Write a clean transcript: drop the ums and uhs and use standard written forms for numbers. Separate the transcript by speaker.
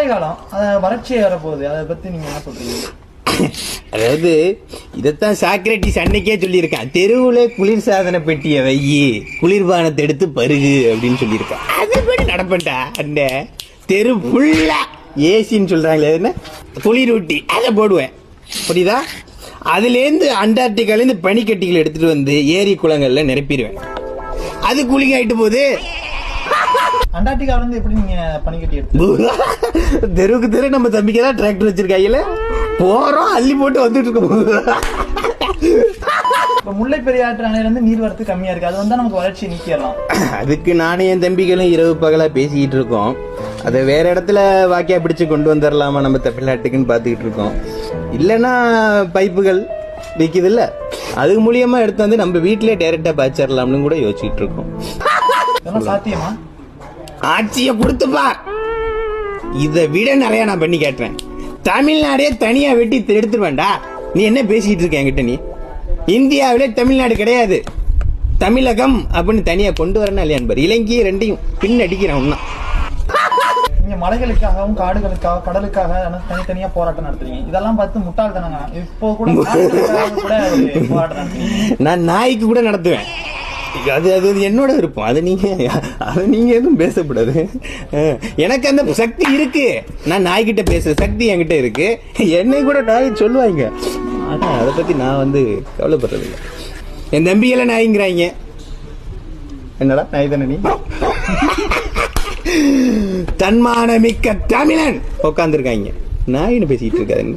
Speaker 1: கோடை காலம் வறட்சி வரப்போகுது, அதை பத்தி நீங்க என்ன சொல்றீங்க?
Speaker 2: அதாவது இதைத்தான் சாக்ரட்டிஸ் அன்னைக்கே சொல்லியிருக்கான், தெருவுல குளிர்சாதன பெட்டியை வையி, குளிர்பானத்தை எடுத்து பருகு அப்படின்னு சொல்லியிருக்கான். அதுபடி நடப்பட்டா அந்த தெரு ஃபுல்லா ஏசின்னு சொல்றாங்களே, என்ன குளிரூட்டி அதை போடுவேன், புரியுதா? அதுலேருந்து அண்டார்டிகாலேருந்து பனிக்கட்டிகள் எடுத்துட்டு வந்து ஏரி குளங்கள்ல நிரப்பிடுவேன். அது கூலிங் ஆயிட்டு போகுது.
Speaker 1: அண்டார்டிகால இருந்து எப்படி நீங்க பனிக்கட்டி எடுத்து
Speaker 2: தெருவுக்கு தெரு நம்ம தம்பிக்கதான் டிராக்டர் வச்சிருக்காங்கல்ல, போறோம் அள்ளி போட்டு வந்துட்டு இருக்கோம்.
Speaker 1: முல்லை பெரியாற்று அணையில இருந்து நீர் வரத்து கம்மியா இருக்கு, அது வந்தா நமக்கு வறட்சி நீக்கிடலாம்.
Speaker 2: அதுக்கு நானே என் தம்பிகளும் இரவு பகலா பேசிக்கிட்டு இருக்கோம். அதை வேற இடத்துல வாக்கியா பிடிச்சு கொண்டு வந்துடலாமா நம்ம தமிழ்நாட்டுக்குன்னு பாத்துக்கிட்டு இருக்கோம். இல்லைன்னா பைப்புகள் விற்குது இல்ல, அது மூலியமா எடுத்து வந்து நம்ம வீட்டிலே டைரக்டா பாய்ச்சிடலாம்னு கூட யோசிச்சுட்டு இருக்கோம்.
Speaker 1: இதெல்லாம் சாத்தியமா?
Speaker 2: ஆட்சியை கொடுத்துப்பா, இதை விட நிறைய நான் பண்ணி கேட்டேன். தமிழ்நாடே தனியா வெட்டி எடுத்துருவேண்டா. நீ என்ன பேசிட்டு இருக்க என்கிட்ட? நீ இந்தியாவிலே தமிழ்நாடு கிடையாது, தமிழகம் அப்படின்னு தனியா கொண்டு வரணும் இல்லையா என்பது. இலங்கை ரெண்டையும் பின் அடிக்கிறேன் ஒன்னா.
Speaker 1: நீங்க மலைகளுக்காகவும் காடுகளுக்காக கடலுக்காக தனித்தனியா போராட்டம் நடத்துறீங்க, இதெல்லாம் பார்த்து முட்டாள் தானங்க. இப்போ கூட போராட்டம் நடத்துறீங்க.
Speaker 2: நான் நாய்க்கு கூட நடத்துவேன். அது அது என்னோட விருப்பம், அது நீங்க எதுவும் பேசக்கூடாது. எனக்கு அந்த சக்தி இருக்கு, நான் நாய்கிட்ட பேசுற சக்தி என்கிட்ட இருக்கு. என்னை கூட நாய் சொல்லுவாங்க, ஆனா அதை பத்தி நான் வந்து கவலைப்படுறது இல்லை. என் தம்பியெல்லாம் நாய்ங்கிறாங்க. என்னடா நாய் தானே நீ? தன்மான மிக்க தமிழன் உட்காந்துருக்காங்க, நாயின்னு பேசிட்டு இருக்காரு.